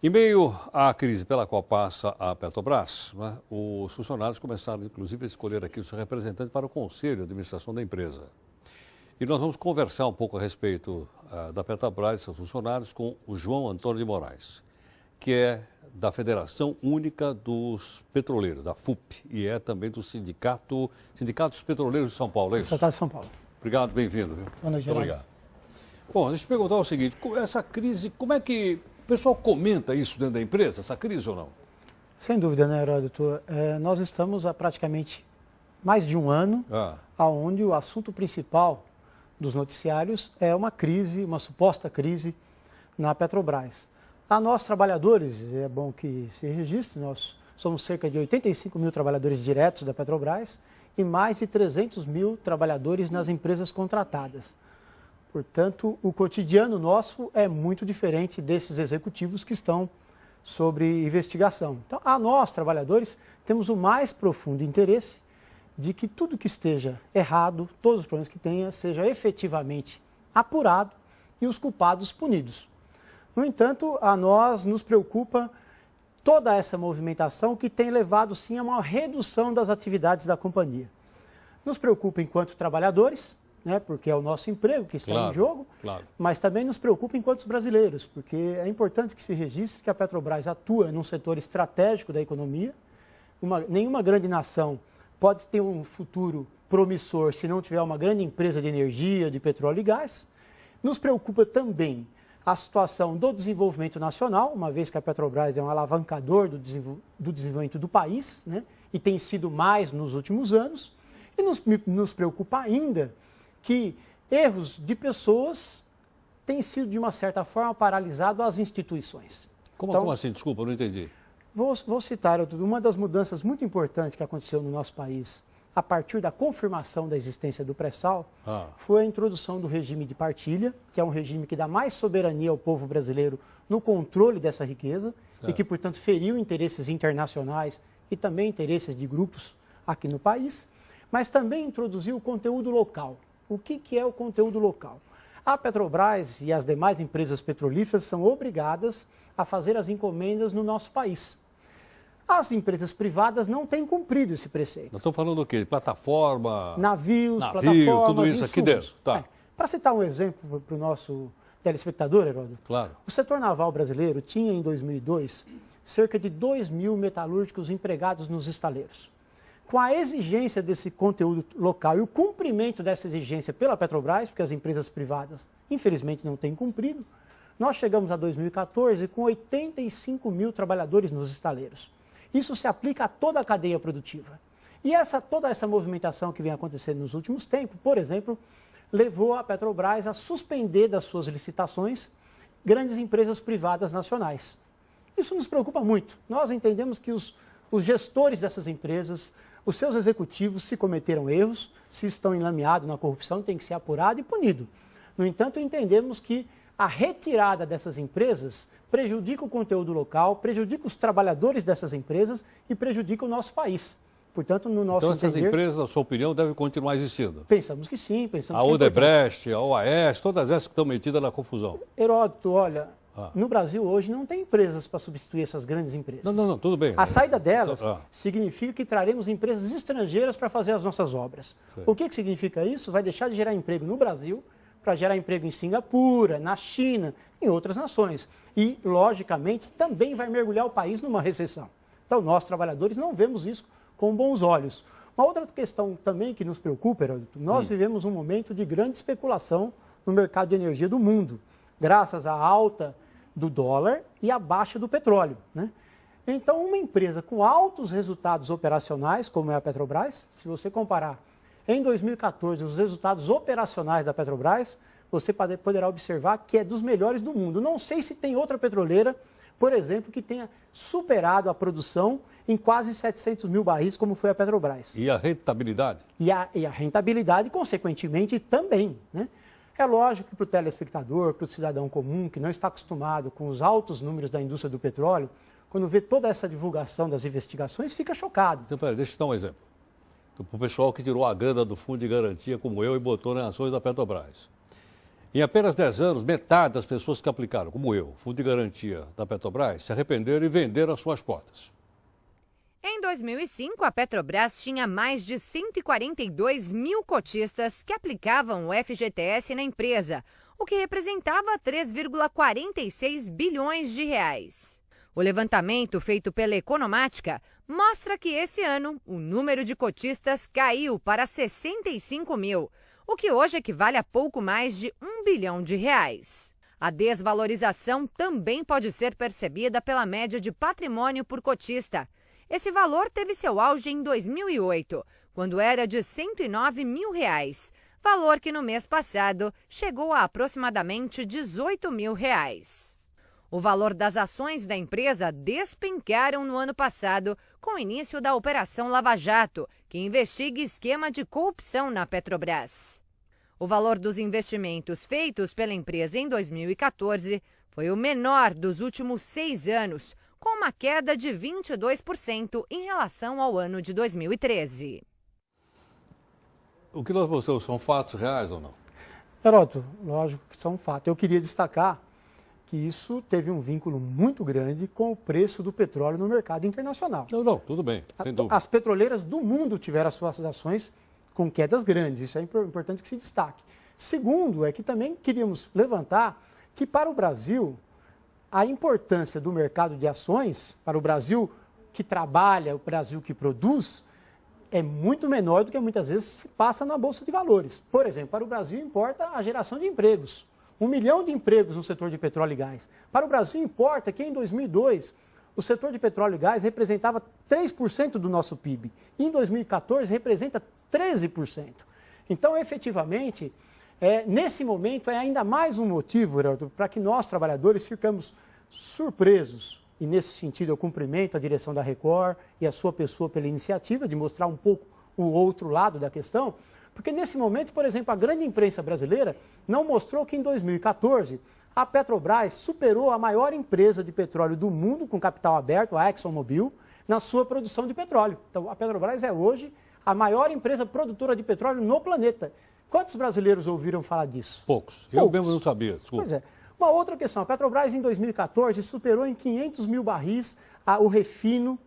Em meio à crise pela qual passa a Petrobras, né, os funcionários começaram, inclusive, a escolher aqui o seu representante para o Conselho de Administração da empresa. E nós vamos conversar um pouco a respeito da Petrobras e seus funcionários com o João Antônio de Moraes, que é da Federação Única dos Petroleiros, da FUP, e é também do Sindicato dos Petroleiros de São Paulo, é isso? Sindicato de São Paulo. Obrigado, bem-vindo. Boa noite, muito obrigado. Bom, deixa eu te perguntar o seguinte, essa crise, como é que o pessoal comenta isso dentro da empresa, essa crise ou não? Sem dúvida, né, Heródoto? Nós estamos há praticamente mais de um ano, onde o assunto principal dos noticiários é uma crise, uma suposta crise na Petrobras. A nós, trabalhadores, é bom que se registre, nós somos cerca de 85 mil trabalhadores diretos da Petrobras e mais de 300 mil trabalhadores nas empresas contratadas. Portanto, o cotidiano nosso é muito diferente desses executivos que estão sob investigação. Então, a nós, trabalhadores, temos o mais profundo interesse de que tudo que esteja errado, todos os problemas que tenha, seja efetivamente apurado e os culpados punidos. No entanto, a nós nos preocupa toda essa movimentação que tem levado, sim, a uma redução das atividades da companhia. Nos preocupa enquanto trabalhadores, né, porque é o nosso emprego que está em jogo, mas também nos preocupa enquanto brasileiros, porque é importante que se registre que a Petrobras atua num setor estratégico da economia. Nenhuma grande nação pode ter um futuro promissor se não tiver uma grande empresa de energia, de petróleo e gás. Nos preocupa também a situação do desenvolvimento nacional, uma vez que a Petrobras é um alavancador do desenvolvimento do país, né, e tem sido mais nos últimos anos. E nos preocupa ainda que erros de pessoas têm sido, de uma certa forma, paralisado as instituições. Como assim? Desculpa, eu não entendi. Vou citar uma das mudanças muito importantes que aconteceu no nosso país a partir da confirmação da existência do pré-sal, foi a introdução do regime de partilha, que é um regime que dá mais soberania ao povo brasileiro no controle dessa riqueza e que, portanto, feriu interesses internacionais e também interesses de grupos aqui no país, mas também introduziu o conteúdo local. O que é o conteúdo local? A Petrobras e as demais empresas petrolíferas são obrigadas a fazer as encomendas no nosso país. As empresas privadas não têm cumprido esse preceito. Nós estamos falando do quê? Plataforma? Navios, plataformas, tudo isso insumos. Aqui dentro. Tá. Para citar um exemplo para o nosso telespectador, Heródoto, o setor naval brasileiro tinha em 2002 cerca de 2 mil metalúrgicos empregados nos estaleiros. Com a exigência desse conteúdo local e o cumprimento dessa exigência pela Petrobras, porque as empresas privadas, infelizmente, não têm cumprido, nós chegamos a 2014 com 85 mil trabalhadores nos estaleiros. Isso se aplica a toda a cadeia produtiva. E toda essa movimentação que vem acontecendo nos últimos tempos, por exemplo, levou a Petrobras a suspender das suas licitações grandes empresas privadas nacionais. Isso nos preocupa muito. Nós entendemos que os gestores dessas empresas, os seus executivos, se cometeram erros, se estão enlameados na corrupção, tem que ser apurado e punido. No entanto, entendemos que a retirada dessas empresas prejudica o conteúdo local, prejudica os trabalhadores dessas empresas e prejudica o nosso país. Portanto, no nosso entender... Então, essas empresas, na sua opinião, devem continuar existindo? Pensamos que sim. A Odebrecht, a OAS, todas essas que estão metidas na confusão. Heródoto, olha, no Brasil hoje não tem empresas para substituir essas grandes empresas. Não, tudo bem. A saída delas significa que traremos empresas estrangeiras para fazer as nossas obras. Sim. O que significa isso? Vai deixar de gerar emprego no Brasil, para gerar emprego em Singapura, na China, em outras nações. E, logicamente, também vai mergulhar o país numa recessão. Então, nós, trabalhadores, não vemos isso com bons olhos. Uma outra questão também que nos preocupa, Heródoto, nós vivemos um momento de grande especulação no mercado de energia do mundo, graças à alta do dólar e à baixa do petróleo, né? Então, uma empresa com altos resultados operacionais, como é a Petrobras, se você comparar em 2014, os resultados operacionais da Petrobras, você poderá observar que é dos melhores do mundo. Não sei se tem outra petroleira, por exemplo, que tenha superado a produção em quase 700 mil barris, como foi a Petrobras. E a rentabilidade? E a rentabilidade, consequentemente, também, né? É lógico que para o telespectador, para o cidadão comum, que não está acostumado com os altos números da indústria do petróleo, quando vê toda essa divulgação das investigações, fica chocado. Então, peraí, deixa eu te dar um exemplo. Para o pessoal que tirou a grana do fundo de garantia, como eu, e botou nas ações da Petrobras. Em apenas 10 anos, metade das pessoas que aplicaram, como eu, fundo de garantia da Petrobras, se arrependeram e venderam as suas cotas. Em 2005, a Petrobras tinha mais de 142 mil cotistas que aplicavam o FGTS na empresa, o que representava 3,46 bilhões de reais. O levantamento feito pela Economática mostra que esse ano o número de cotistas caiu para 65 mil, o que hoje equivale a pouco mais de 1 bilhão de reais. A desvalorização também pode ser percebida pela média de patrimônio por cotista. Esse valor teve seu auge em 2008, quando era de R$ 109 mil, valor que no mês passado chegou a aproximadamente R$ 18 mil. O valor das ações da empresa despencaram no ano passado, com o início da Operação Lava Jato, que investiga esquema de corrupção na Petrobras. O valor dos investimentos feitos pela empresa em 2014 foi o menor dos últimos 6 anos, com uma queda de 22% em relação ao ano de 2013. O que nós mostramos são fatos reais ou não? Heródoto, lógico que são fatos. Eu queria destacar que isso teve um vínculo muito grande com o preço do petróleo no mercado internacional. Não, tudo bem, sem dúvida. As petroleiras do mundo tiveram as suas ações com quedas grandes, isso é importante que se destaque. Segundo, é que também queríamos levantar que para o Brasil, a importância do mercado de ações, para o Brasil que trabalha, o Brasil que produz, é muito menor do que muitas vezes se passa na Bolsa de Valores. Por exemplo, para o Brasil importa a geração de empregos. 1 milhão de empregos no setor de petróleo e gás. Para o Brasil importa que em 2002 o setor de petróleo e gás representava 3% do nosso PIB. E em 2014 representa 13%. Então, efetivamente, nesse momento é ainda mais um motivo, Heraldo, para que nós, trabalhadores, ficamos surpresos. E nesse sentido eu cumprimento a direção da Record e a sua pessoa pela iniciativa de mostrar um pouco o outro lado da questão. Porque nesse momento, por exemplo, a grande imprensa brasileira não mostrou que em 2014 a Petrobras superou a maior empresa de petróleo do mundo com capital aberto, a ExxonMobil, na sua produção de petróleo. Então, a Petrobras é hoje a maior empresa produtora de petróleo no planeta. Quantos brasileiros ouviram falar disso? Poucos. Eu mesmo não sabia, desculpa. Pois é. Uma outra questão, a Petrobras em 2014 superou em 500 mil barris o refino,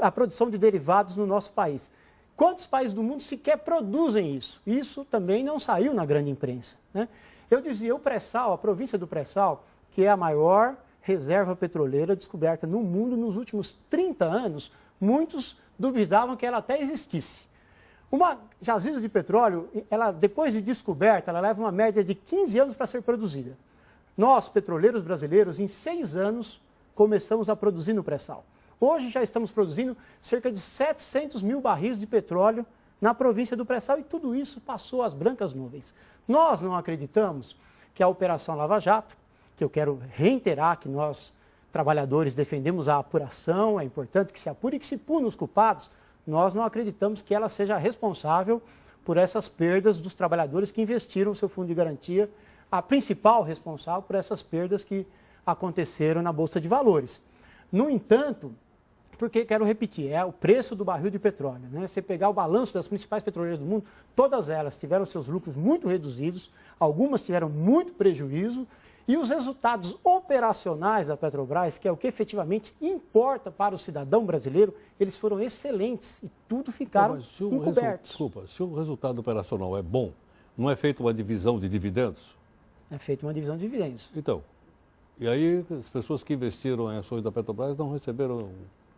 a produção de derivados no nosso país. Quantos países do mundo sequer produzem isso? Isso também não saiu na grande imprensa, né? Eu dizia, o pré-sal, a província do pré-sal, que é a maior reserva petroleira descoberta no mundo nos últimos 30 anos, muitos duvidavam que ela até existisse. Uma jazida de petróleo, ela, depois de descoberta, ela leva uma média de 15 anos para ser produzida. Nós, petroleiros brasileiros, em 6 anos, começamos a produzir no pré-sal. Hoje já estamos produzindo cerca de 700 mil barris de petróleo na província do pré-sal e tudo isso passou às brancas nuvens. Nós não acreditamos que a Operação Lava Jato, que eu quero reiterar que nós, trabalhadores, defendemos a apuração, é importante que se apure e que se puna os culpados, nós não acreditamos que ela seja responsável por essas perdas dos trabalhadores que investiram o seu fundo de garantia, a principal responsável por essas perdas que aconteceram na Bolsa de Valores. No entanto, porque, quero repetir, é o preço do barril de petróleo, né? Você pegar o balanço das principais petroleiras do mundo, todas elas tiveram seus lucros muito reduzidos, algumas tiveram muito prejuízo, e os resultados operacionais da Petrobras, que é o que efetivamente importa para o cidadão brasileiro, eles foram excelentes e tudo ficaram encobertos. Desculpa, se o resultado operacional é bom, não é feita uma divisão de dividendos? É feita uma divisão de dividendos. Então, e aí as pessoas que investiram em ações da Petrobras não receberam...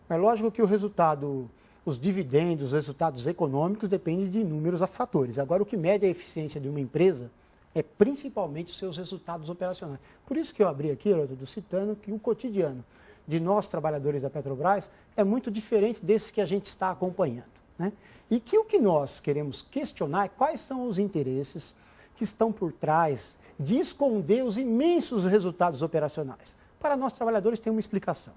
É lógico que o resultado, os dividendos, os resultados econômicos dependem de inúmeros fatores. Agora, o que mede a eficiência de uma empresa é principalmente os seus resultados operacionais. Por isso que eu abri aqui, Heródoto, citando que o cotidiano de nós, trabalhadores da Petrobras, é muito diferente desse que a gente está acompanhando, né? E que o que nós queremos questionar é quais são os interesses que estão por trás de esconder os imensos resultados operacionais. Para nós, trabalhadores, tem uma explicação.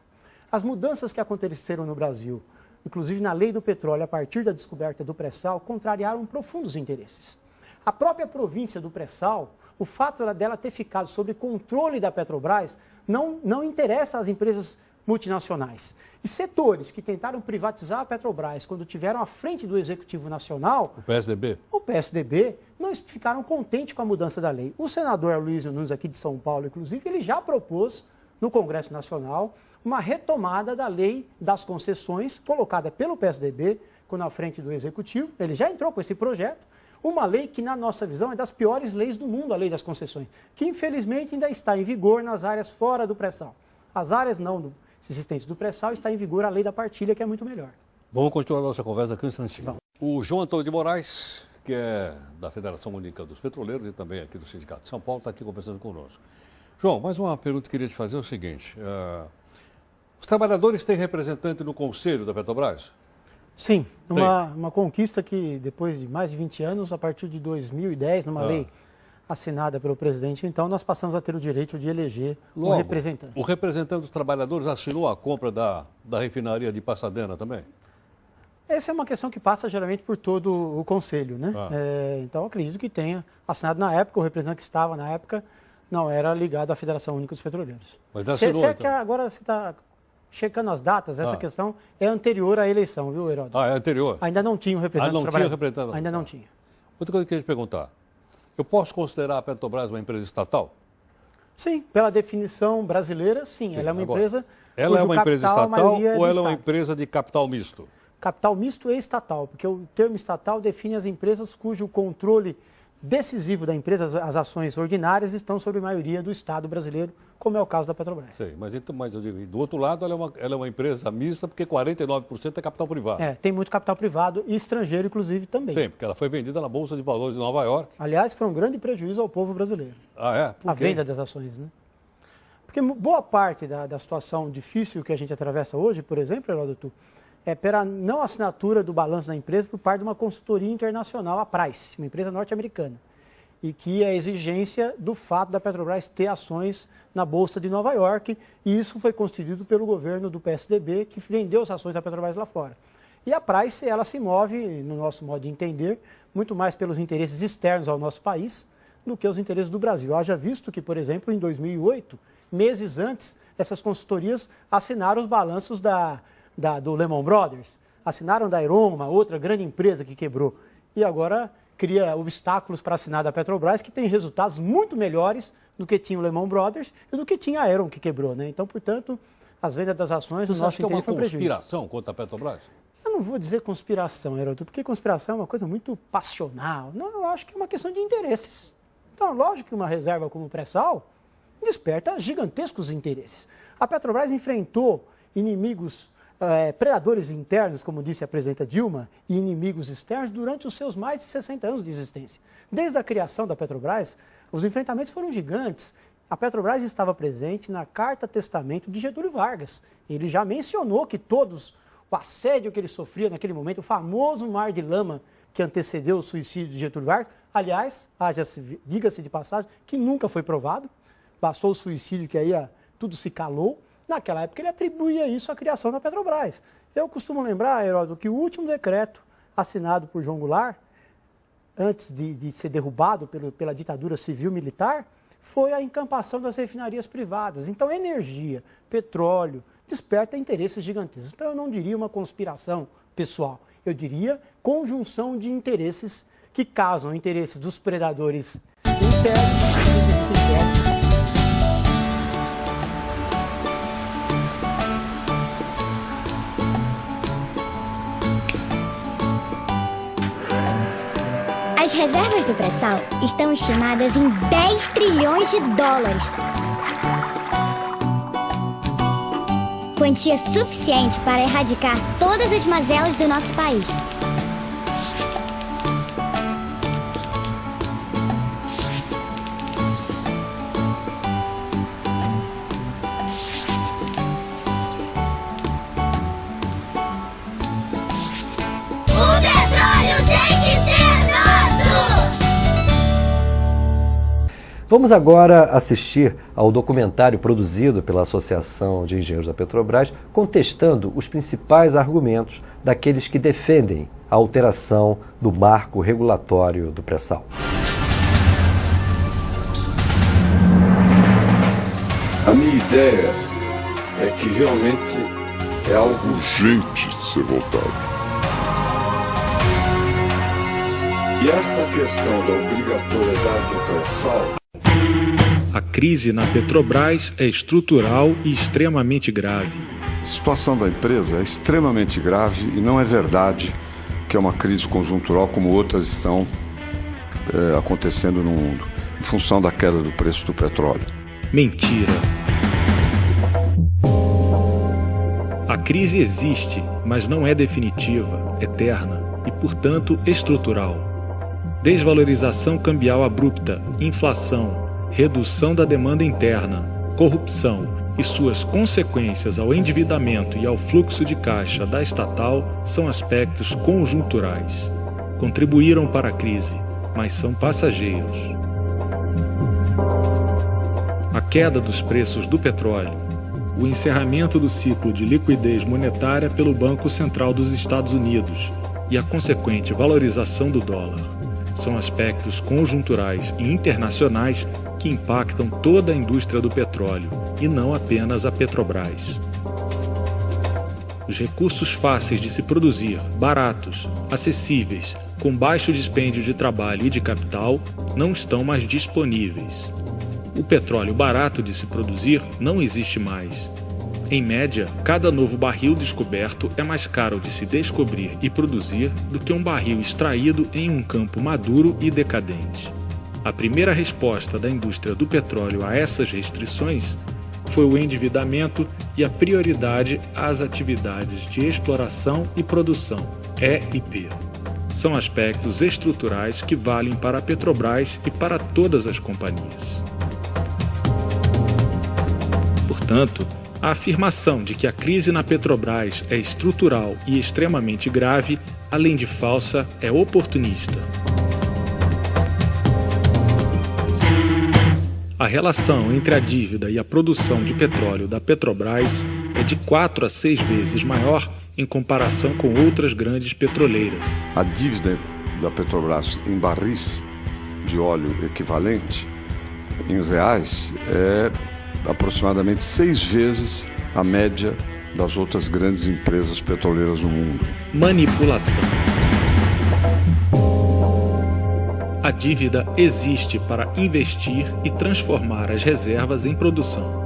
As mudanças que aconteceram no Brasil, inclusive na lei do petróleo, a partir da descoberta do pré-sal, contrariaram profundos interesses. A própria província do pré-sal, o fato dela ter ficado sob controle da Petrobras, não interessa às empresas multinacionais. E setores que tentaram privatizar a Petrobras quando tiveram à frente do Executivo Nacional, o PSDB, não ficaram contentes com a mudança da lei. O senador Aloysio Nunes, aqui de São Paulo, inclusive, ele já propôs no Congresso Nacional uma retomada da lei das concessões colocada pelo PSDB quando à frente do Executivo. Ele já entrou com esse projeto. Uma lei que, na nossa visão, é das piores leis do mundo, a lei das concessões, que infelizmente ainda está em vigor nas áreas fora do pré-sal. As áreas não existentes do pré-sal está em vigor a lei da partilha, que é muito melhor. Vamos continuar a nossa conversa aqui um instantinho. O João Antônio de Moraes, que é da Federação Única dos Petroleiros e também aqui do Sindicato de São Paulo, está aqui conversando conosco. João, mais uma pergunta que eu queria te fazer é o seguinte. Os trabalhadores têm representante no Conselho da Petrobras? Sim, uma conquista que depois de mais de 20 anos, a partir de 2010, numa lei assinada pelo presidente, então nós passamos a ter o direito de eleger um representante. O representante dos trabalhadores assinou a compra da refinaria de Pasadena também? Essa é uma questão que passa geralmente por todo o Conselho, né? Então acredito que tenha assinado na época, o representante que estava na época não era ligado à Federação Única dos Petroleiros. Mas assinou, então. Que agora você está checando as datas, essa questão é anterior à eleição, viu, Heródoto? É anterior? Ainda não tinha o representante dos trabalhadores. Ainda não tinha. Outra coisa que eu queria te perguntar. Eu posso considerar a Petrobras uma empresa estatal? Sim, pela definição brasileira, sim. Ela é uma empresa. Ela é uma empresa estatal ou ela é uma empresa de capital misto? Capital misto e estatal, porque o termo estatal define as empresas cujo controle decisivo da empresa, as ações ordinárias, estão sob a maioria do Estado brasileiro, como é o caso da Petrobras. Sei, mas eu digo, do outro lado, ela é uma empresa mista, porque 49% é capital privado. Tem muito capital privado e estrangeiro, inclusive, também. Tem, porque ela foi vendida na Bolsa de Valores de Nova York. Aliás, foi um grande prejuízo ao povo brasileiro. Por a venda das ações, né? Porque boa parte da situação difícil que a gente atravessa hoje, por exemplo, Heródoto, é pela não assinatura do balanço da empresa por parte de uma consultoria internacional, a Price, uma empresa norte-americana, e que é a exigência do fato da Petrobras ter ações na Bolsa de Nova York, e isso foi constituído pelo governo do PSDB, que vendeu as ações da Petrobras lá fora. E a Price, ela se move, no nosso modo de entender, muito mais pelos interesses externos ao nosso país do que os interesses do Brasil. Haja visto que, por exemplo, em 2008, meses antes, essas consultorias assinaram os balanços do Lehman Brothers, assinaram da Enron, uma outra grande empresa que quebrou, e agora cria obstáculos para assinar da Petrobras, que tem resultados muito melhores do que tinha o Lehman Brothers e do que tinha a Enron, que quebrou, né? Então, portanto, as vendas das ações do nosso interesse foi prejuízo. Você acha que é uma conspiração contra a Petrobras? Eu não vou dizer conspiração, Heródoto, porque conspiração é uma coisa muito passional. Não, eu acho que é uma questão de interesses. Então, lógico que uma reserva como o pré-sal desperta gigantescos interesses. A Petrobras enfrentou inimigos, predadores internos, como disse a presidenta Dilma, e inimigos externos durante os seus mais de 60 anos de existência. Desde a criação da Petrobras, os enfrentamentos foram gigantes. A Petrobras estava presente na Carta Testamento de Getúlio Vargas. Ele já mencionou que o assédio que ele sofria naquele momento, o famoso mar de lama que antecedeu o suicídio de Getúlio Vargas, aliás, diga-se de passagem, que nunca foi provado, bastou o suicídio que aí tudo se calou. Naquela época ele atribuía isso à criação da Petrobras. Eu costumo lembrar, Heródoto, que o último decreto assinado por João Goulart, antes de ser derrubado pela ditadura civil-militar, foi a encampação das refinarias privadas. Então, energia, petróleo, desperta interesses gigantescos. Então, eu não diria uma conspiração pessoal, eu diria conjunção de interesses que casam interesses dos predadores internos e interesses externos. As reservas do pré-sal estão estimadas em 10 trilhões de dólares. Quantia suficiente para erradicar todas as mazelas do nosso país. Vamos agora assistir ao documentário produzido pela Associação de Engenheiros da Petrobras, contestando os principais argumentos daqueles que defendem a alteração do marco regulatório do pré-sal. A minha ideia é que realmente é algo urgente de ser votado. E esta questão da obrigatoriedade do pré-sal... A crise na Petrobras é estrutural e extremamente grave. A situação da empresa é extremamente grave e não é verdade que é uma crise conjuntural como outras estão acontecendo no mundo, em função da queda do preço do petróleo. Mentira. A crise existe, mas não é definitiva, eterna e, portanto, estrutural. Desvalorização cambial abrupta, inflação, redução da demanda interna, corrupção e suas consequências ao endividamento e ao fluxo de caixa da estatal são aspectos conjunturais. Contribuíram para a crise, mas são passageiros. A queda dos preços do petróleo, o encerramento do ciclo de liquidez monetária pelo Banco Central dos Estados Unidos e a consequente valorização do dólar são aspectos conjunturais e internacionais que impactam toda a indústria do petróleo e não apenas a Petrobras. Os recursos fáceis de se produzir, baratos, acessíveis, com baixo dispêndio de trabalho e de capital, não estão mais disponíveis. O petróleo barato de se produzir não existe mais. Em média, cada novo barril descoberto é mais caro de se descobrir e produzir do que um barril extraído em um campo maduro e decadente. A primeira resposta da indústria do petróleo a essas restrições foi o endividamento e a prioridade às atividades de exploração e produção, E&P. São aspectos estruturais que valem para a Petrobras e para todas as companhias. Portanto, a afirmação de que a crise na Petrobras é estrutural e extremamente grave, além de falsa, é oportunista. A relação entre a dívida e a produção de petróleo da Petrobras é de 4 a 6 vezes maior em comparação com outras grandes petroleiras. A dívida da Petrobras em barris de óleo equivalente, em reais, é aproximadamente 6 vezes a média das outras grandes empresas petroleiras do mundo. Manipulação. A dívida existe para investir e transformar as reservas em produção.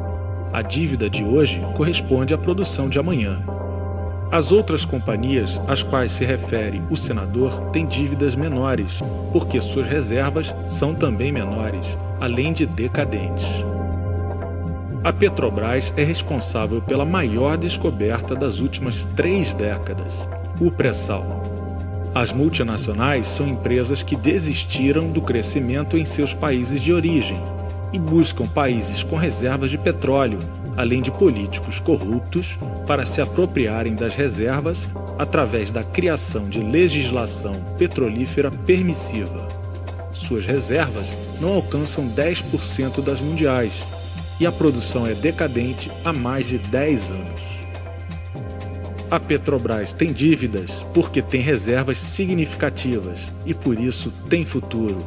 A dívida de hoje corresponde à produção de amanhã. As outras companhias às quais se refere o senador têm dívidas menores, porque suas reservas são também menores, além de decadentes. A Petrobras é responsável pela maior descoberta das últimas 3 décadas, o pré-sal. As multinacionais são empresas que desistiram do crescimento em seus países de origem e buscam países com reservas de petróleo, além de políticos corruptos, para se apropriarem das reservas através da criação de legislação petrolífera permissiva. Suas reservas não alcançam 10% das mundiais, e a produção é decadente há mais de 10 anos. A Petrobras tem dívidas porque tem reservas significativas e por isso tem futuro.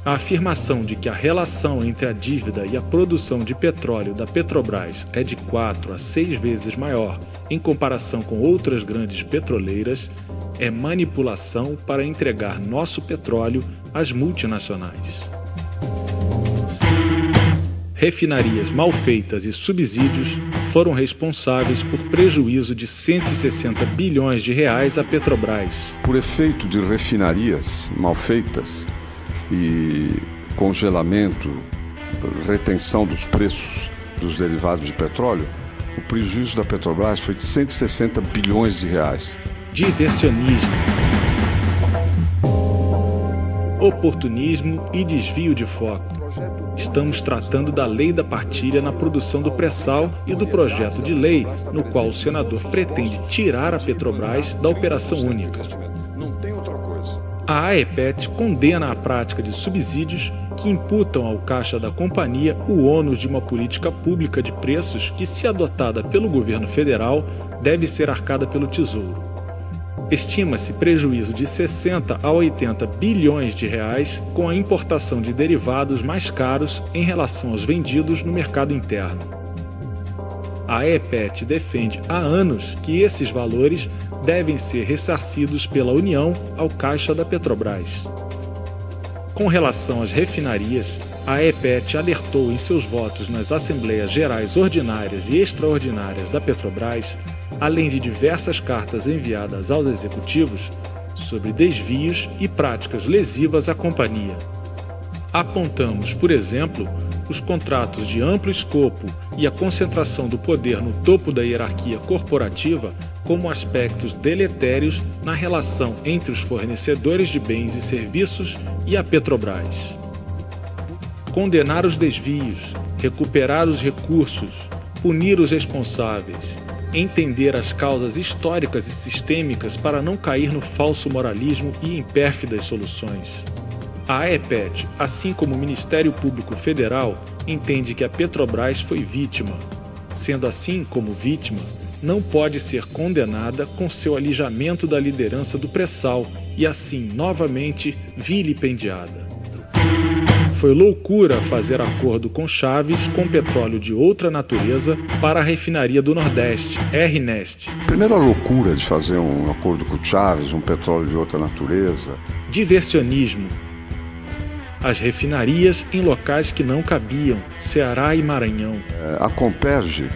A afirmação de que a relação entre a dívida e a produção de petróleo da Petrobras é de 4 a 6 vezes maior em comparação com outras grandes petroleiras é manipulação para entregar nosso petróleo às multinacionais. Refinarias mal feitas e subsídios foram responsáveis por prejuízo de 160 bilhões de reais à Petrobras. Por efeito de refinarias mal feitas e congelamento, retenção dos preços dos derivados de petróleo, o prejuízo da Petrobras foi de 160 bilhões de reais. Diversionismo, oportunismo e desvio de foco. Estamos tratando da lei da partilha na produção do pré-sal e do projeto de lei no qual o senador pretende tirar a Petrobras da operação única. A AEPET condena a prática de subsídios que imputam ao caixa da companhia o ônus de uma política pública de preços que, se adotada pelo governo federal, deve ser arcada pelo Tesouro. Estima-se prejuízo de 60 a 80 bilhões de reais com a importação de derivados mais caros em relação aos vendidos no mercado interno. A AEPET defende há anos que esses valores devem ser ressarcidos pela União ao caixa da Petrobras. Com relação às refinarias, a AEPET alertou em seus votos nas Assembleias Gerais Ordinárias e Extraordinárias da Petrobras, além de diversas cartas enviadas aos executivos, sobre desvios e práticas lesivas à companhia. Apontamos, por exemplo, os contratos de amplo escopo e a concentração do poder no topo da hierarquia corporativa como aspectos deletérios na relação entre os fornecedores de bens e serviços e a Petrobras. Condenar os desvios, recuperar os recursos, punir os responsáveis, entender as causas históricas e sistêmicas para não cair no falso moralismo e em pérfidas soluções. A AEPET, assim como o Ministério Público Federal, entende que a Petrobras foi vítima. Sendo assim, como vítima, não pode ser condenada com seu alijamento da liderança do pré-sal e assim, novamente, vilipendiada. Foi loucura fazer acordo com Chaves com petróleo de outra natureza para a refinaria do Nordeste, RNEST. Primeiro, a loucura de fazer um acordo com Chaves, um petróleo de outra natureza. Diversionismo. As refinarias em locais que não cabiam, Ceará e Maranhão. A Comperge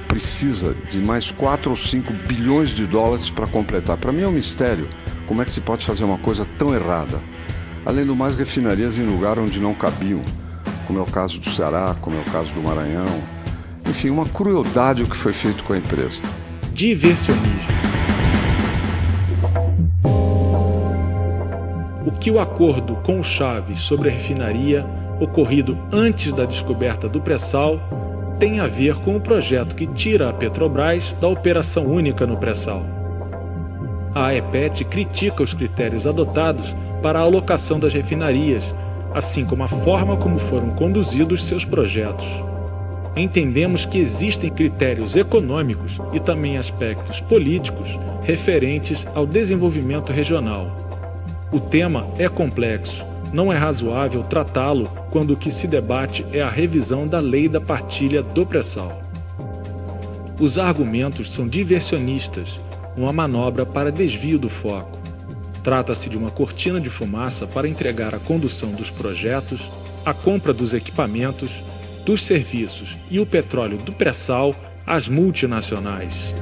precisa de mais 4 ou 5 bilhões de dólares para completar. Para mim é um mistério como é que se pode fazer uma coisa tão errada. Além do mais, refinarias em lugar onde não cabiam, como é o caso do Ceará, como é o caso do Maranhão. Enfim, uma crueldade o que foi feito com a empresa. Diversionismo. O que o acordo com o Chaves sobre a refinaria, ocorrido antes da descoberta do pré-sal, tem a ver com o projeto que tira a Petrobras da operação única no pré-sal. A AEPET critica os critérios adotados para a alocação das refinarias, assim como a forma como foram conduzidos seus projetos. Entendemos que existem critérios econômicos e também aspectos políticos referentes ao desenvolvimento regional. O tema é complexo, não é razoável tratá-lo quando o que se debate é a revisão da lei da partilha do pré-sal. Os argumentos são diversionistas, uma manobra para desvio do foco. Trata-se de uma cortina de fumaça para entregar a condução dos projetos, a compra dos equipamentos, dos serviços e o petróleo do pré-sal às multinacionais.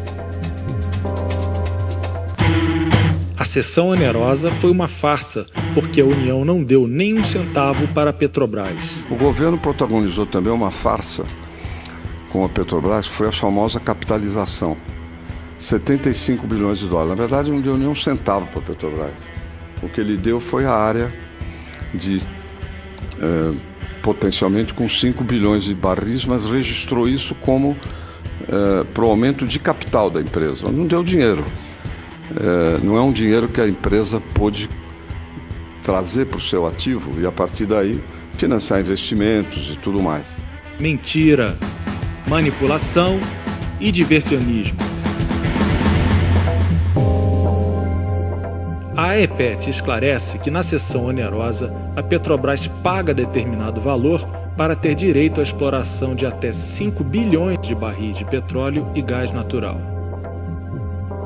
A cessão onerosa foi uma farsa, porque a União não deu nem um centavo para a Petrobras. O governo protagonizou também uma farsa com a Petrobras, que foi a famosa capitalização. 75 bilhões de dólares. Na verdade, não deu nem um centavo para a Petrobras. O que ele deu foi a área de, potencialmente, com 5 bilhões de barris, mas registrou isso como para o aumento de capital da empresa. Não deu dinheiro. Não é um dinheiro que a empresa pôde trazer para o seu ativo e, a partir daí, financiar investimentos e tudo mais. Mentira, manipulação e diversionismo. A AEPET esclarece que na cessão onerosa, a Petrobras paga determinado valor para ter direito à exploração de até 5 bilhões de barris de petróleo e gás natural.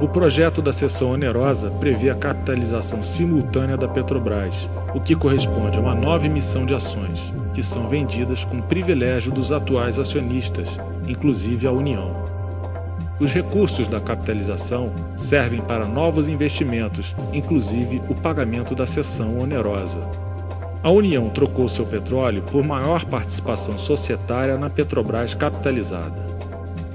O projeto da cessão onerosa prevê a capitalização simultânea da Petrobras, o que corresponde a uma nova emissão de ações, que são vendidas com privilégio dos atuais acionistas, inclusive a União. Os recursos da capitalização servem para novos investimentos, inclusive o pagamento da cessão onerosa. A União trocou seu petróleo por maior participação societária na Petrobras capitalizada.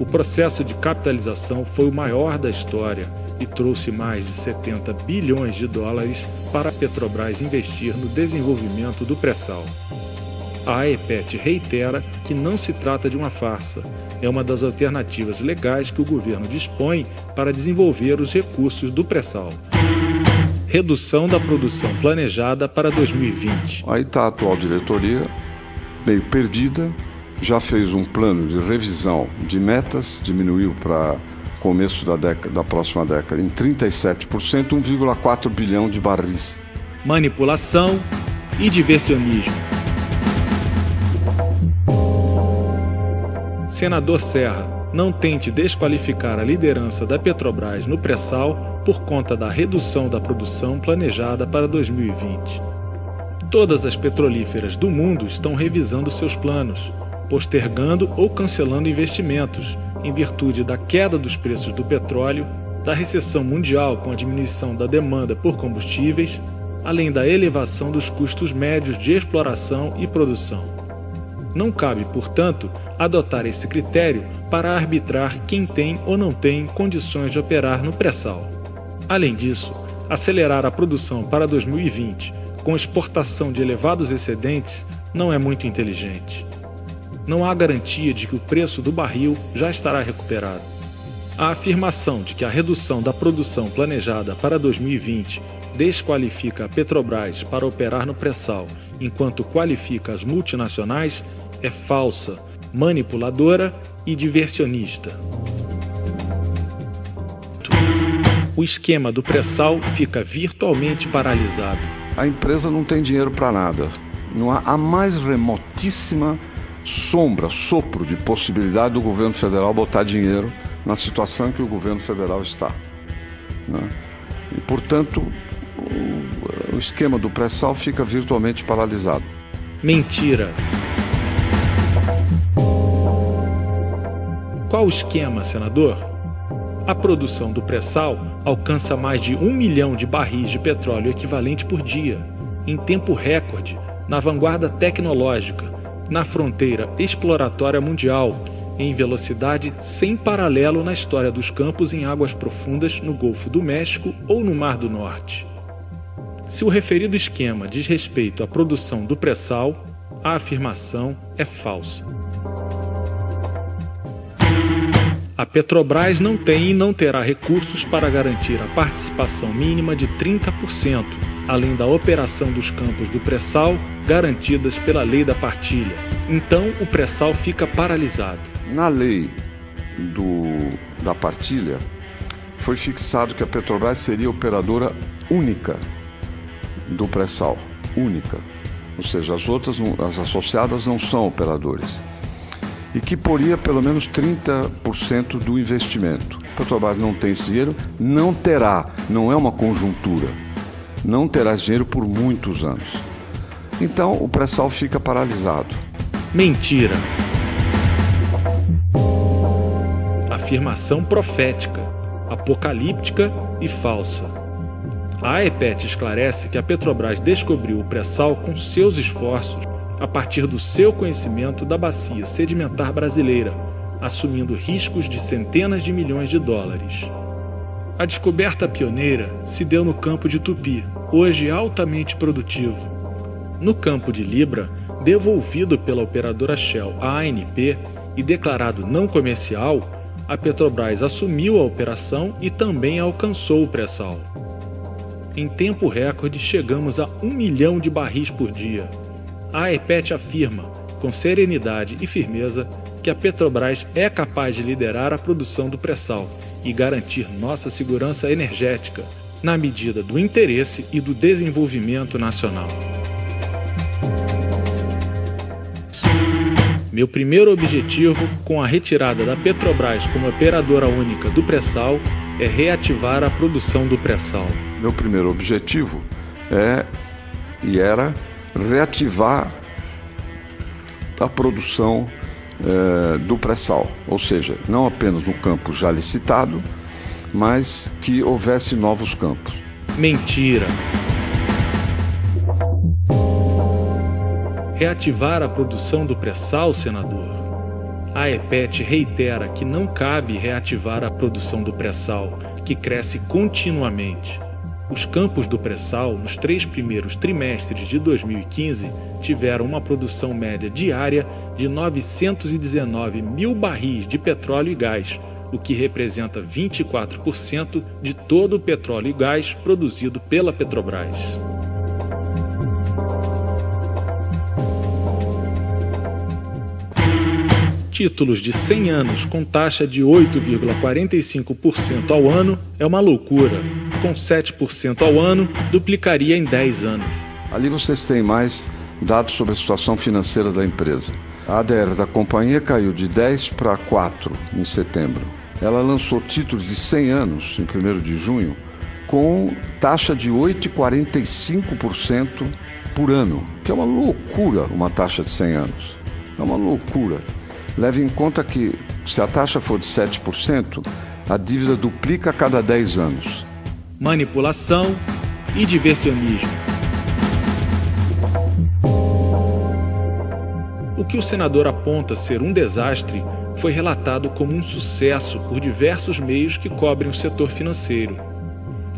O processo de capitalização foi o maior da história e trouxe mais de 70 bilhões de dólares para a Petrobras investir no desenvolvimento do pré-sal. A AEPET reitera que não se trata de uma farsa, é uma das alternativas legais que o governo dispõe para desenvolver os recursos do pré-sal. Redução da produção planejada para 2020. Aí está a atual diretoria, meio perdida. Já fez um plano de revisão de metas, diminuiu para começo da próxima década em 37%, 1,4 bilhão de barris. Manipulação e diversionismo. Senador Serra, não tente desqualificar a liderança da Petrobras no pré-sal por conta da redução da produção planejada para 2020. Todas as petrolíferas do mundo estão revisando seus planos, postergando ou cancelando investimentos, em virtude da queda dos preços do petróleo, da recessão mundial com a diminuição da demanda por combustíveis, além da elevação dos custos médios de exploração e produção. Não cabe, portanto, adotar esse critério para arbitrar quem tem ou não tem condições de operar no pré-sal. Além disso, acelerar a produção para 2020 com exportação de elevados excedentes não é muito inteligente. Não há garantia de que o preço do barril já estará recuperado. A afirmação de que a redução da produção planejada para 2020 desqualifica a Petrobras para operar no pré-sal, enquanto qualifica as multinacionais, é falsa, manipuladora e diversionista. O esquema do pré-sal fica virtualmente paralisado. A empresa não tem dinheiro para nada. Não há a mais remotíssima sopro de possibilidade do governo federal botar dinheiro na situação em que o governo federal está, né? E, portanto, o esquema do pré-sal fica virtualmente paralisado. Mentira. Qual o esquema, senador? A produção do pré-sal alcança mais de 1 milhão de barris de petróleo equivalente por dia, em tempo recorde, na vanguarda tecnológica, na fronteira exploratória mundial, em velocidade sem paralelo na história dos campos em águas profundas no Golfo do México ou no Mar do Norte. Se o referido esquema diz respeito à produção do pré-sal, a afirmação é falsa. A Petrobras não tem e não terá recursos para garantir a participação mínima de 30%, além da operação dos campos do pré-sal garantidas pela lei da partilha. Então, o pré-sal fica paralisado. Na lei da partilha, foi fixado que a Petrobras seria operadora única do pré-sal. Única. Ou seja, as associadas não são operadores. E que poria pelo menos 30% do investimento. A Petrobras não tem esse dinheiro, não terá, não é uma conjuntura. Não terá esse dinheiro por muitos anos. Então, o pré-sal fica paralisado. Mentira. Afirmação profética, apocalíptica e falsa. A AEPET esclarece que a Petrobras descobriu o pré-sal com seus esforços a partir do seu conhecimento da bacia sedimentar brasileira, assumindo riscos de centenas de milhões de dólares. A descoberta pioneira se deu no campo de Tupi, hoje altamente produtivo. No campo de Libra, devolvido pela operadora Shell à ANP e declarado não comercial, a Petrobras assumiu a operação e também alcançou o pré-sal. Em tempo recorde, chegamos a 1 milhão de barris por dia. A AEPET afirma, com serenidade e firmeza, que a Petrobras é capaz de liderar a produção do pré-sal e garantir nossa segurança energética, na medida do interesse e do desenvolvimento nacional. Meu primeiro objetivo com a retirada da Petrobras como operadora única do pré-sal é reativar a produção do pré-sal. Meu primeiro objetivo era reativar a produção do pré-sal, ou seja, não apenas no campo já licitado, mas que houvesse novos campos. Mentira! Reativar a produção do pré-sal, senador? A AEPET reitera que não cabe reativar a produção do pré-sal, que cresce continuamente. Os campos do pré-sal, nos 3 primeiros trimestres de 2015, tiveram uma produção média diária de 919 mil barris de petróleo e gás, o que representa 24% de todo o petróleo e gás produzido pela Petrobras. Títulos de 100 anos com taxa de 8,45% ao ano é uma loucura. Com 7% ao ano, duplicaria em 10 anos. Ali vocês têm mais dados sobre a situação financeira da empresa. A ADR da companhia caiu de 10 para 4 em setembro. Ela lançou títulos de 100 anos, em 1º de junho, com taxa de 8,45% por ano, que é uma loucura uma taxa de 100 anos. É uma loucura. Leve em conta que, se a taxa for de 7%, a dívida duplica a cada 10 anos. Manipulação e diversionismo. O que o senador aponta ser um desastre foi relatado como um sucesso por diversos meios que cobrem o setor financeiro.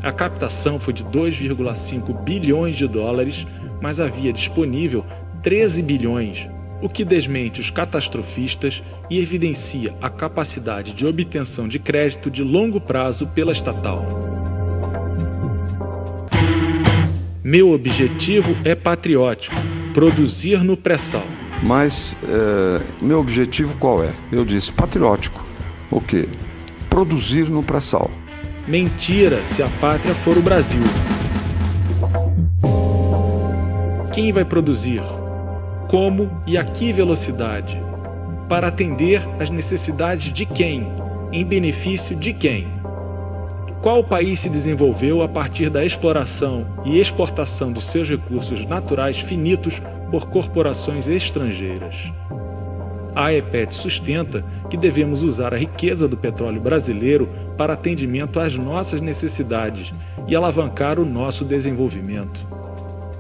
A captação foi de 2,5 bilhões de dólares, mas havia disponível 13 bilhões, o que desmente os catastrofistas e evidencia a capacidade de obtenção de crédito de longo prazo pela estatal. Meu objetivo é patriótico, produzir no pré-sal. Mas meu objetivo qual é? Eu disse patriótico. O quê? Produzir no pré-sal. Mentira se a pátria for o Brasil. Quem vai produzir? Como e a que velocidade? Para atender às necessidades de quem? Em benefício de quem? Qual país se desenvolveu a partir da exploração e exportação de seus recursos naturais finitos por corporações estrangeiras? A AEPET sustenta que devemos usar a riqueza do petróleo brasileiro para atendimento às nossas necessidades e alavancar o nosso desenvolvimento.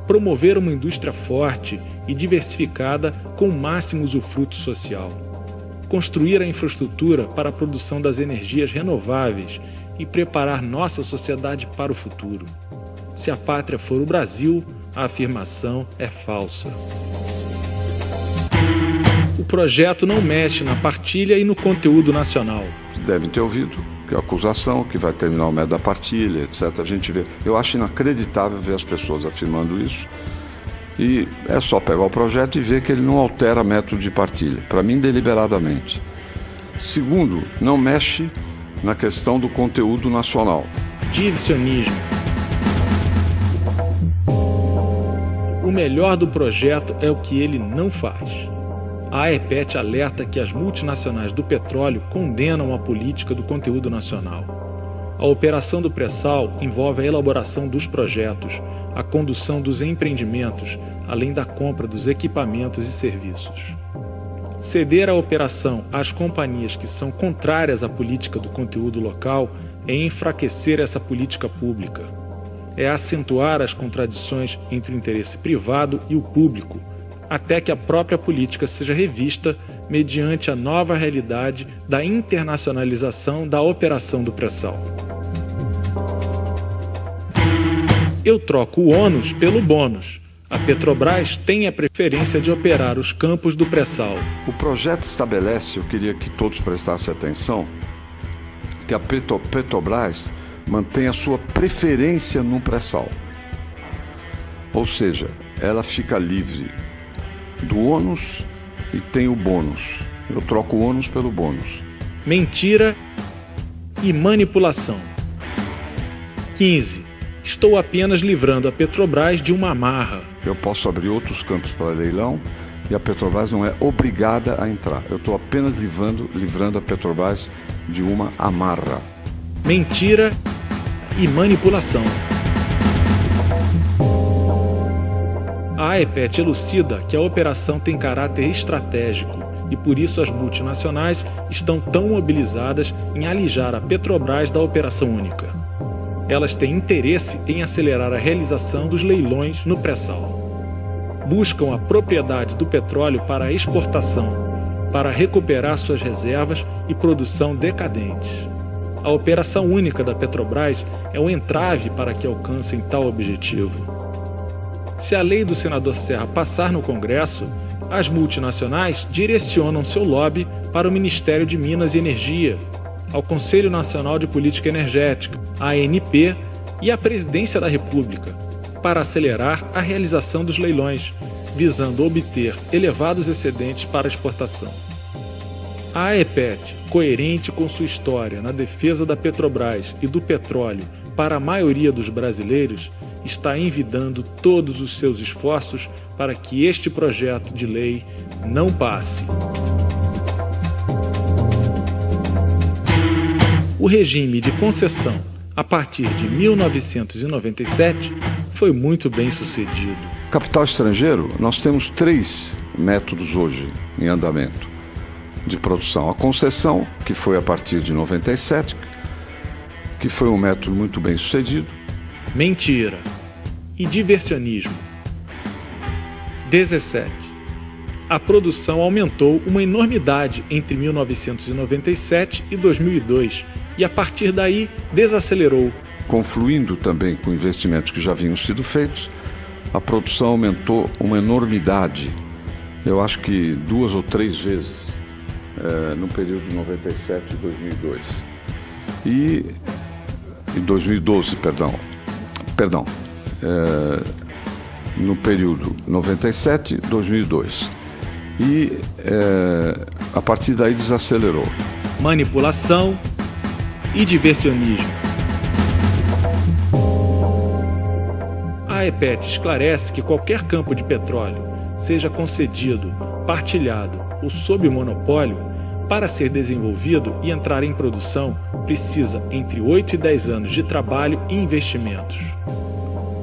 Promover uma indústria forte e diversificada com o máximo usufruto social. Construir a infraestrutura para a produção das energias renováveis e preparar nossa sociedade para o futuro. Se a pátria for o Brasil, a afirmação é falsa. O projeto não mexe na partilha e no conteúdo nacional. Devem ter ouvido que é a acusação, que vai terminar o método da partilha, etc. A gente vê. Eu acho inacreditável ver as pessoas afirmando isso. E é só pegar o projeto e ver que ele não altera método de partilha. Para mim, deliberadamente. Segundo, não mexe na questão do conteúdo nacional. Diversionismo. O melhor do projeto é o que ele não faz. A AEPET alerta que as multinacionais do petróleo condenam a política do conteúdo nacional. A operação do pré-sal envolve a elaboração dos projetos, a condução dos empreendimentos, além da compra dos equipamentos e serviços. Ceder a operação às companhias que são contrárias à política do conteúdo local é enfraquecer essa política pública. É acentuar as contradições entre o interesse privado e o público, até que a própria política seja revista mediante a nova realidade da internacionalização da operação do pré-sal. Eu troco o ônus pelo bônus. A Petrobras tem a preferência de operar os campos do pré-sal. O projeto estabelece, eu queria que todos prestassem atenção, que a Petrobras mantém a sua preferência no pré-sal. Ou seja, ela fica livre do ônus e tem o bônus. Eu troco o ônus pelo bônus. Mentira e manipulação. 15. Estou apenas livrando a Petrobras de uma amarra. Eu posso abrir outros campos para leilão e a Petrobras não é obrigada a entrar. Eu estou apenas livrando a Petrobras de uma amarra. Mentira e manipulação. A AEPET elucida que a operação tem caráter estratégico e por isso as multinacionais estão tão mobilizadas em alijar a Petrobras da operação única. Elas têm interesse em acelerar a realização dos leilões no pré-sal. Buscam a propriedade do petróleo para a exportação, para recuperar suas reservas e produção decadentes. A operação única da Petrobras é um entrave para que alcancem tal objetivo. Se a lei do senador Serra passar no Congresso, as multinacionais direcionam seu lobby para o Ministério de Minas e Energia, ao Conselho Nacional de Política Energética, ANP, e à Presidência da República, para acelerar a realização dos leilões, visando obter elevados excedentes para exportação. A AEPET, coerente com sua história na defesa da Petrobras e do petróleo para a maioria dos brasileiros, está envidando todos os seus esforços para que este projeto de lei não passe. O regime de concessão, a partir de 1997, foi muito bem sucedido. Capital estrangeiro, nós temos 3 métodos hoje em andamento de produção. A concessão, que foi a partir de 97, que foi um método muito bem sucedido. Mentira e diversionismo. 17. A produção aumentou uma enormidade entre 1997 e 2002 e, a partir daí, desacelerou. Confluindo também com investimentos que já haviam sido feitos, a produção aumentou uma enormidade. Eu acho que 2 ou 3 vezes no período de 97 e 2002. E 2012, no período 97 e 2002. E a partir daí desacelerou. Manipulação e diversionismo. A AEPET esclarece que qualquer campo de petróleo, seja concedido, partilhado ou sob monopólio, para ser desenvolvido e entrar em produção, precisa entre 8 e 10 anos de trabalho e investimentos.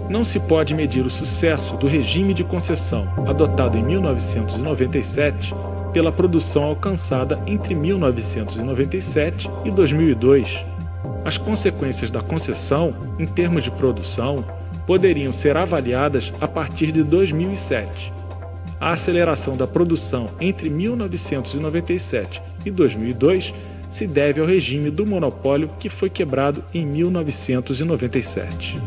Não se pode medir o sucesso do regime de concessão adotado em 1997 pela produção alcançada entre 1997 e 2002. As consequências da concessão, em termos de produção, poderiam ser avaliadas a partir de 2007. A aceleração da produção entre 1997 e 2002 se deve ao regime do monopólio que foi quebrado em 1997.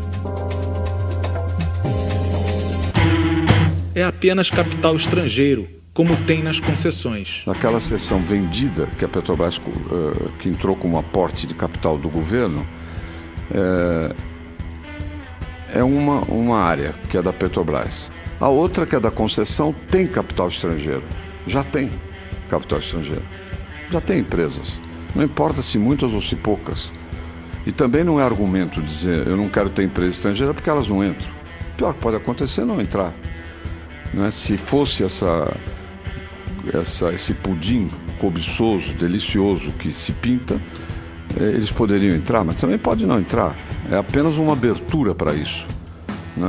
É apenas capital estrangeiro, como tem nas concessões. Naquela seção vendida, que a Petrobras que entrou como aporte de capital do governo, é uma área que é da Petrobras. A outra, que é da concessão, tem capital estrangeiro. Já tem capital estrangeiro. Já tem empresas. Não importa se muitas ou se poucas. E também não é argumento dizer eu não quero ter empresa estrangeira porque elas não entram. O pior que pode acontecer é não entrar. Né? Se fosse esse pudim cobiçoso, delicioso que se pinta, eles poderiam entrar, mas também pode não entrar. É apenas uma abertura para isso. Né?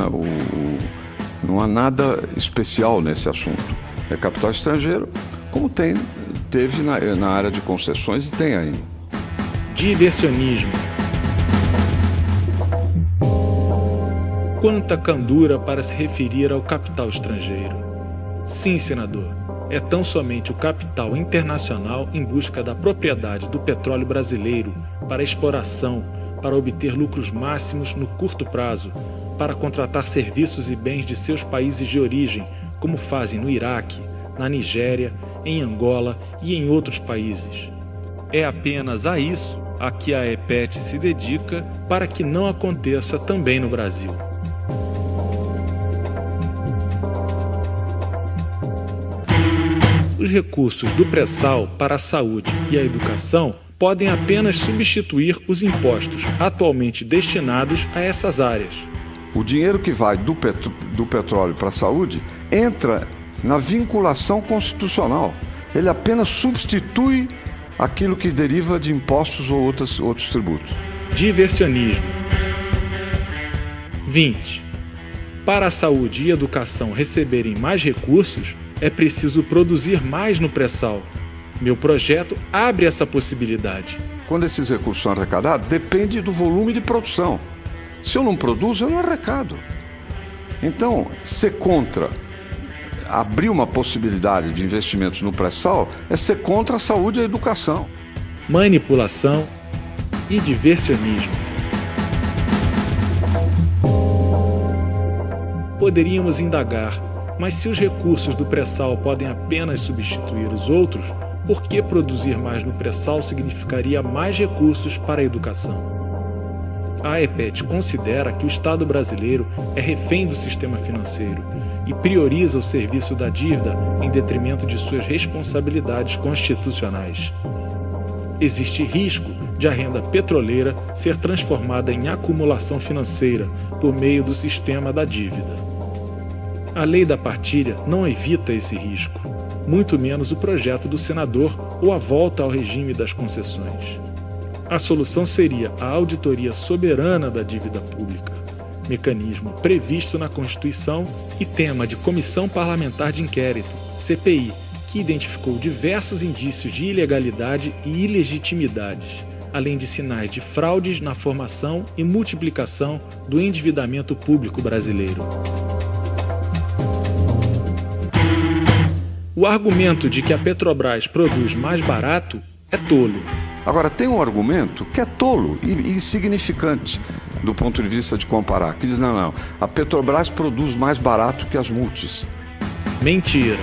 Não há nada especial nesse assunto. É capital estrangeiro, como teve na área de concessões e tem ainda. Diversionismo. Quanta candura para se referir ao capital estrangeiro. Sim, senador, é tão somente o capital internacional em busca da propriedade do petróleo brasileiro para exploração, para obter lucros máximos no curto prazo, para contratar serviços e bens de seus países de origem, como fazem no Iraque, na Nigéria, em Angola e em outros países. É apenas a isso a que a AEPET se dedica para que não aconteça também no Brasil. Os recursos do pré-sal para a saúde e a educação podem apenas substituir os impostos atualmente destinados a essas áreas. O dinheiro que vai do petróleo para a saúde entra na vinculação constitucional. Ele apenas substitui aquilo que deriva de impostos ou outros tributos. Diversionismo. 20. Para a saúde e educação receberem mais recursos, é preciso produzir mais no pré-sal. Meu projeto abre essa possibilidade. Quando esses recursos são arrecadados, depende do volume de produção. Se eu não produzo, eu não arrecado. Então, ser contra abrir uma possibilidade de investimentos no pré-sal é ser contra a saúde e a educação. Manipulação e diversionismo. Poderíamos indagar, mas se os recursos do pré-sal podem apenas substituir os outros, por que produzir mais no pré-sal significaria mais recursos para a educação? A AEPET considera que o Estado brasileiro é refém do sistema financeiro e prioriza o serviço da dívida em detrimento de suas responsabilidades constitucionais. Existe risco de a renda petroleira ser transformada em acumulação financeira por meio do sistema da dívida. A lei da partilha não evita esse risco, muito menos o projeto do senador ou a volta ao regime das concessões. A solução seria a auditoria soberana da dívida pública, mecanismo previsto na Constituição e tema de Comissão Parlamentar de Inquérito, CPI, que identificou diversos indícios de ilegalidade e ilegitimidades, além de sinais de fraudes na formação e multiplicação do endividamento público brasileiro. O argumento de que a Petrobras produz mais barato é tolo. Agora, tem um argumento que é tolo e insignificante do ponto de vista de comparar, que diz, não, a Petrobras produz mais barato que as multis. Mentira.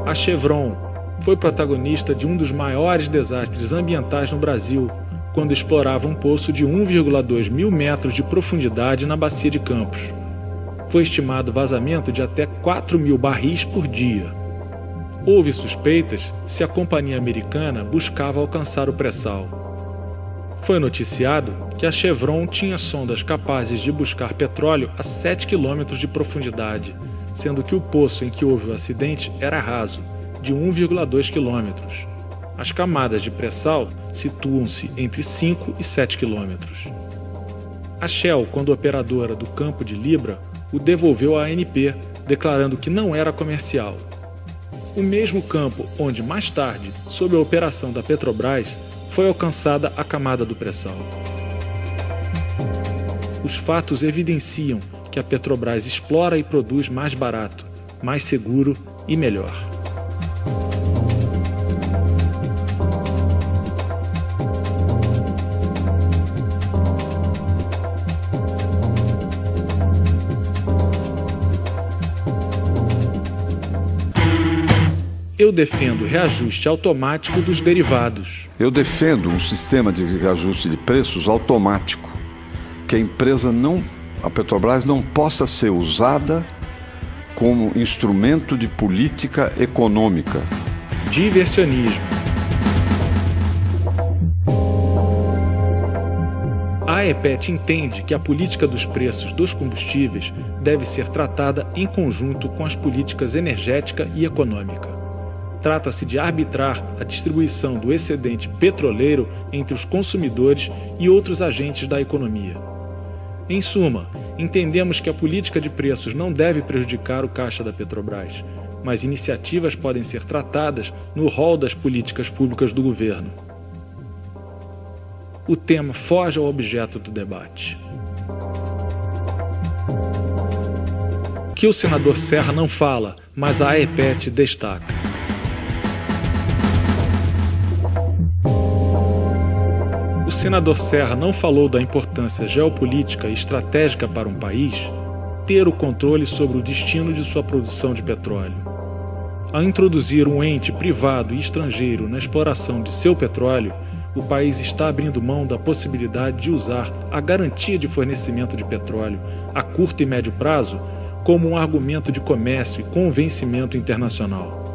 A Chevron foi protagonista de um dos maiores desastres ambientais no Brasil, quando explorava um poço de 1,2 mil metros de profundidade na Bacia de Campos. Foi estimado vazamento de até 4 mil barris por dia. Houve suspeitas se a companhia americana buscava alcançar o pré-sal. Foi noticiado que a Chevron tinha sondas capazes de buscar petróleo a 7 quilômetros de profundidade, sendo que o poço em que houve o acidente era raso, de 1,2 quilômetros. As camadas de pré-sal situam-se entre 5 e 7 quilômetros. A Shell, quando operadora do campo de Libra, o devolveu à ANP, declarando que não era comercial. O mesmo campo onde, mais tarde, sob a operação da Petrobras, foi alcançada a camada do pré-sal. Os fatos evidenciam que a Petrobras explora e produz mais barato, mais seguro e melhor. Eu defendo o reajuste automático dos derivados. Eu defendo um sistema de reajuste de preços automático, que a Petrobras não possa ser usada como instrumento de política econômica. Diversionismo. A AEPET entende que a política dos preços dos combustíveis deve ser tratada em conjunto com as políticas energética e econômica. Trata-se de arbitrar a distribuição do excedente petroleiro entre os consumidores e outros agentes da economia. Em suma, entendemos que a política de preços não deve prejudicar o caixa da Petrobras, mas iniciativas podem ser tratadas no rol das políticas públicas do governo. O tema foge ao objeto do debate. Que o senador Serra não fala, mas a AEPET destaca. O senador Serra não falou da importância geopolítica e estratégica para um país ter o controle sobre o destino de sua produção de petróleo. Ao introduzir um ente privado e estrangeiro na exploração de seu petróleo, o país está abrindo mão da possibilidade de usar a garantia de fornecimento de petróleo a curto e médio prazo como um argumento de comércio e convencimento internacional.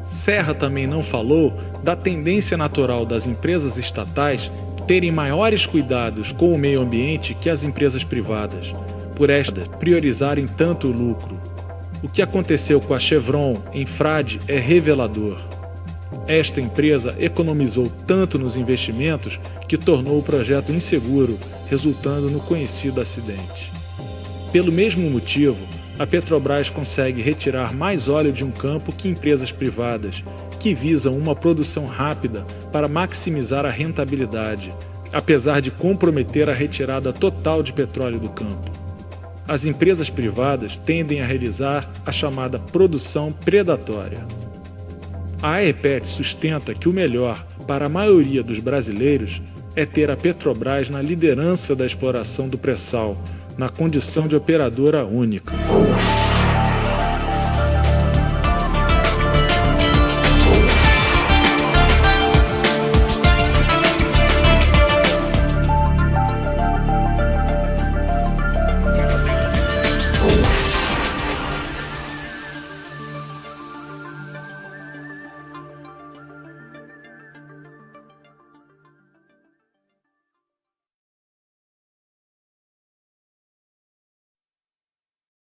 Serra também não falou da tendência natural das empresas estatais terem maiores cuidados com o meio ambiente que as empresas privadas, por estas priorizarem tanto o lucro. O que aconteceu com a Chevron em Frade é revelador. Esta empresa economizou tanto nos investimentos que tornou o projeto inseguro, resultando no conhecido acidente. Pelo mesmo motivo, a Petrobras consegue retirar mais óleo de um campo que empresas privadas, que visam uma produção rápida para maximizar a rentabilidade, apesar de comprometer a retirada total de petróleo do campo. As empresas privadas tendem a realizar a chamada produção predatória. A AEPET sustenta que o melhor para a maioria dos brasileiros é ter a Petrobras na liderança da exploração do pré-sal, na condição de operadora única.